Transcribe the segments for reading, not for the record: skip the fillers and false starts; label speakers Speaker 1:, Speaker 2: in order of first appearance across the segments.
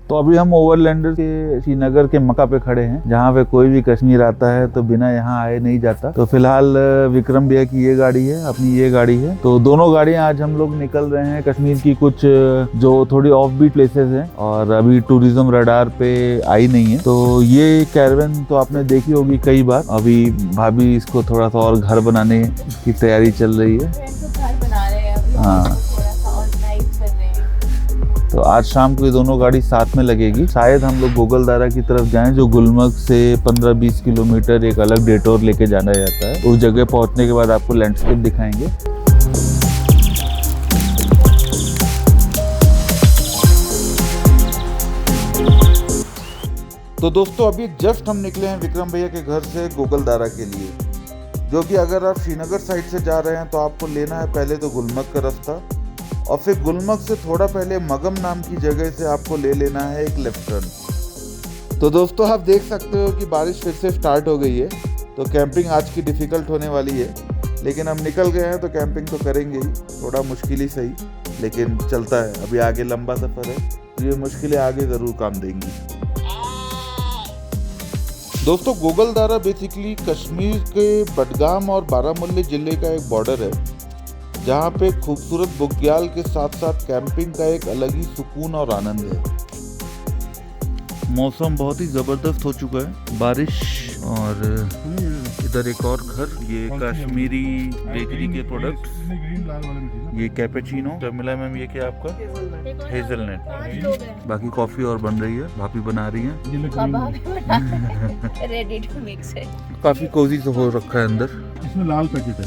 Speaker 1: तो अभी हम ओवरलैंडर के श्रीनगर के मक्का पे खड़े हैं, जहाँ पे कोई भी कश्मीर आता है तो बिना यहाँ आए नहीं जाता। तो फिलहाल विक्रम भैया की ये गाड़ी है, अपनी ये गाड़ी है। तो दोनों गाड़ियाँ आज हम लोग निकल रहे हैं कश्मीर की कुछ जो थोड़ी ऑफ बीट प्लेसेस हैं और अभी टूरिज्म रडार पे आई नहीं है। तो ये कैरवन तो आपने देखी होगी कई बार। अभी भाभी इसको थोड़ा सा और घर बनाने की तैयारी चल रही है। हाँ, तो आज शाम को ये दोनों गाड़ी साथ में लगेगी। शायद हम लोग गोगलदारा की तरफ जाएं, जो गुलमर्ग से 15-20 किलोमीटर एक अलग डेटोर लेके जाना जाता है। उस जगह पहुंचने के बाद आपको लैंडस्केप दिखाएंगे। तो दोस्तों अभी जस्ट हम निकले हैं विक्रम भैया के घर से गोगलदारा के लिए, जो कि अगर आप श्रीनगर साइड से जा रहे हैं तो आपको लेना है पहले तो गुलमर्ग का रास्ता, और फिर गुलमर्ग से थोड़ा पहले मगम नाम की जगह से आपको ले लेना है एक लेफ्ट टर्न। तो दोस्तों आप देख सकते हो कि बारिश फिर से स्टार्ट हो गई है, तो कैंपिंग आज की डिफ़िकल्ट होने वाली है। लेकिन हम निकल गए हैं तो कैंपिंग तो करेंगे ही, थोड़ा मुश्किल ही सही, लेकिन चलता है। अभी आगे लंबा सफ़र है, तो ये मुश्किलें आगे ज़रूर काम देंगी। दोस्तों गोगलदारा बेसिकली कश्मीर के बडगाम और बारामुल्ला ज़िले का एक बॉर्डर है, जहाँ पे खूबसूरत बुग्याल के साथ साथ कैंपिंग का एक अलग ही सुकून और आनंद है। मौसम बहुत ही ज़बरदस्त हो चुका है, बारिश, और इधर एक और घर, ये कश्मीरी बेकरी के प्रोडक्ट्स, ये कैपेचिनो। क्या मिला मैम? ये क्या आपका? हेजलनट। बाकी कॉफ़ी और बन रही है, भाभी बना रही हैं।
Speaker 2: रेडी टू मिक्स है।
Speaker 1: काफ़ी कोजी से हो रखा है अंदर।
Speaker 3: इसमें लाल पैकेट है।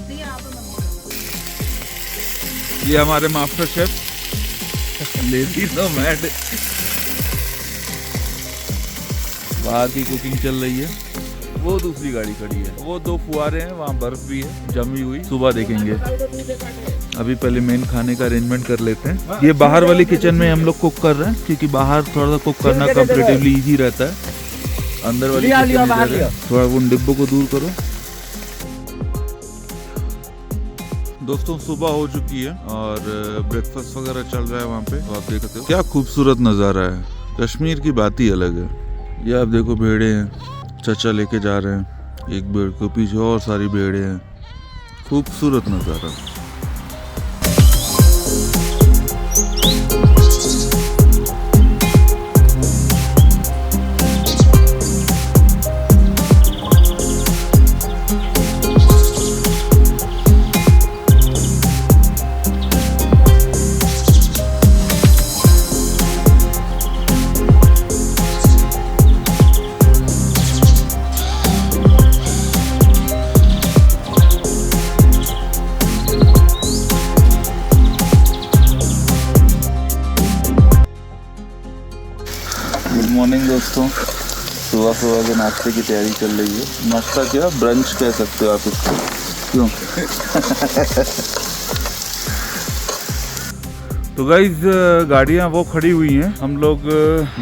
Speaker 1: ये हमारे मास्टर शेफ लेडी नोमैड, बाहर की कुकिंग चल रही है। वो दूसरी गाड़ी खड़ी है, वो 2 फुहारे हैं, वहाँ बर्फ भी है जमी हुई, सुबह देखेंगे। अभी पहले मेन खाने का अरेंजमेंट कर लेते हैं। ये बाहर वाली किचन में हम लोग कुक कर रहे हैं, क्योंकि बाहर थोड़ा सा कुक करना कंपैरेटिवली इजी रहता है। अंदर वाली किचन में थोड़ा उन डिब्बों को दूर करो। दोस्तों सुबह हो चुकी है और ब्रेकफास्ट वगैरह चल रहा है वहाँ पे, तो आप देख सकते हो क्या खूबसूरत नज़ारा है। कश्मीर की बात ही अलग है। ये आप देखो भेड़े हैं, चचा लेके जा रहे हैं, एक भेड़ के पीछे और सारी भेड़े हैं, खूबसूरत नज़ारा। गुड मॉर्निंग दोस्तों, सुबह सुबह के नाश्ते की तैयारी चल रही है। नाश्ता क्या, ब्रंच कह सकते हो आप इसको, क्यों? तो गाइज गाड़ियाँ वो खड़ी हुई हैं, हम लोग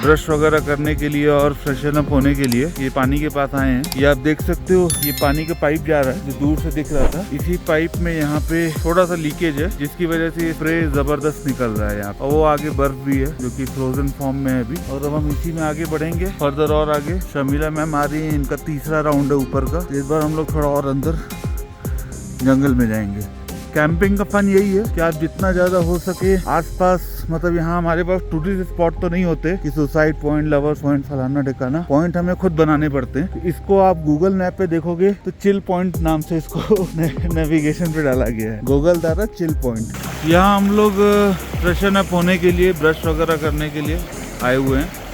Speaker 1: ब्रश वगैरह करने के लिए और फ्रेशन अप होने के लिए ये पानी के पास आए हैं। ये आप देख सकते हो, ये पानी का पाइप जा रहा है जो दूर से दिख रहा था। इसी पाइप में यहाँ पे थोड़ा सा लीकेज है, जिसकी वजह से ये स्प्रे जबरदस्त निकल रहा है यहाँ, और वो आगे बर्फ भी है जो कि फ्रोजन फॉर्म में है अभी। और अब हम इसी में आगे बढ़ेंगे फर्दर और आगे। शर्मिला मैम आ रही है, इनका तीसरा राउंड है ऊपर का। इस बार हम लोग थोड़ा और अंदर जंगल में जाएंगे। कैंपिंग का फन यही है कि आप जितना ज्यादा हो सके आसपास, मतलब यहाँ हमारे पास टूरिस्ट स्पॉट तो नहीं होते कि सुसाइड पॉइंट, लवर्स पॉइंट, फलाना ठिकाना, पॉइंट हमें खुद बनाने पड़ते हैं। इसको आप गूगल मैप पे देखोगे तो चिल पॉइंट नाम से इसको नेविगेशन पे डाला गया है, गोगलदारा चिल पॉइंट। यहाँ हम लोग फ्रेशन अप होने के लिए, ब्रश वगैरह करने के लिए आए हुए हैं।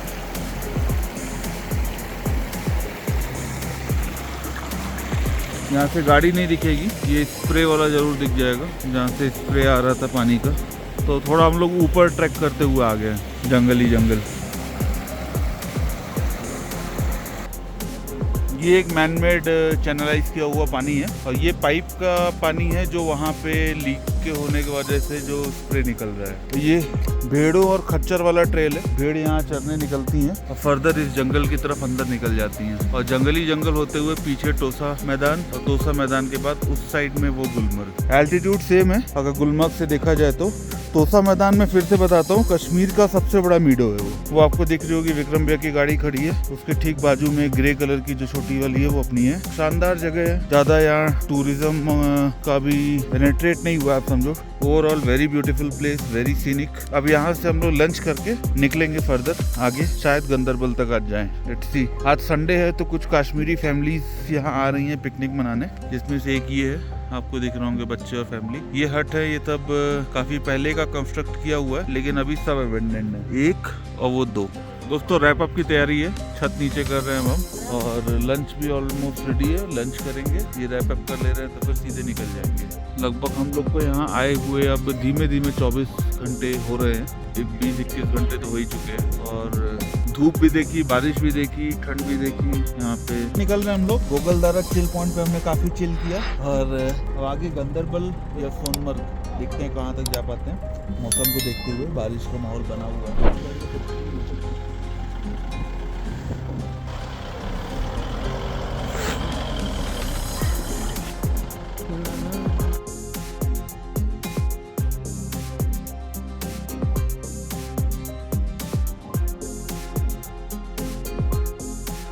Speaker 1: यहाँ से गाड़ी नहीं दिखेगी, ये स्प्रे वाला जरूर दिख जाएगा, जहाँ से स्प्रे आ रहा था पानी का। तो थोड़ा हम लोग ऊपर ट्रैक करते हुए आ गए, जंगल ही जंगल। ये एक मैनमेड चैनलाइज किया हुआ पानी है, और ये पाइप का पानी है जो वहाँ पे लीक के होने की वजह से जो स्प्रे निकल रहा है। तो ये भेड़ों और खच्चर वाला ट्रेल है, भेड़ यहाँ चरने निकलती हैं और फर्दर इस जंगल की तरफ अंदर निकल जाती हैं, और जंगली जंगल होते हुए पीछे टोसा मैदान, और टोसा मैदान के बाद उस साइड में वो गुलमर्ग। एल्टीट्यूड सेम है, अगर गुलमर्ग से देखा जाए तो तोसा मैदान में फिर से बताता हूँ, कश्मीर का सबसे बड़ा मीडो है वो आपको दिख रही होगी। विक्रम भैया की गाड़ी खड़ी है, उसके ठीक बाजू में ग्रे कलर की जो छोटी वाली है वो अपनी है। शानदार जगह है, ज्यादा यहाँ टूरिज्म का भी पेनिट्रेट नहीं हुआ आप समझो। Overall very beautiful place, very scenic. अब यहाँ से हम लोग लंच करके निकलेंगे फर्दर आगे, शायद गंदरबल तक आज जाएं। Let's see. आज संडे है तो कुछ कश्मीरी फैमिलीज यहाँ आ रही हैं पिकनिक मनाने, जिसमें से एक ये है, आपको दिख रहे होंगे बच्चे और फैमिली। ये हट है, ये तब काफी पहले का कंस्ट्रक्ट किया हुआ है, लेकिन अभी सब अबेंडेंड है। एक और वो दो। दोस्तों रैप अप की तैयारी है, छत नीचे कर रहे हैं हम और लंच भी ऑलमोस्ट रेडी है। लंच करेंगे, ये रैप अप कर ले रहे हैं तो फिर सीधे निकल जाएंगे। लगभग हम लोग को यहाँ आए हुए अब धीमे धीमे 24 घंटे हो रहे हैं, 20-21 घंटे तो हो ही चुके हैं। और धूप भी देखी, बारिश भी देखी, ठंड भी देखी। यहाँ पे निकल रहे हम लोग। गोगलदारा चिल पॉइंट पे हमने काफी चिल किया और अब आगे गंदरबल या सोनमर्ग देखते हैं कहाँ तक जा पाते हैं। मौसम को देखते हुए बारिश का माहौल बना हुआ है।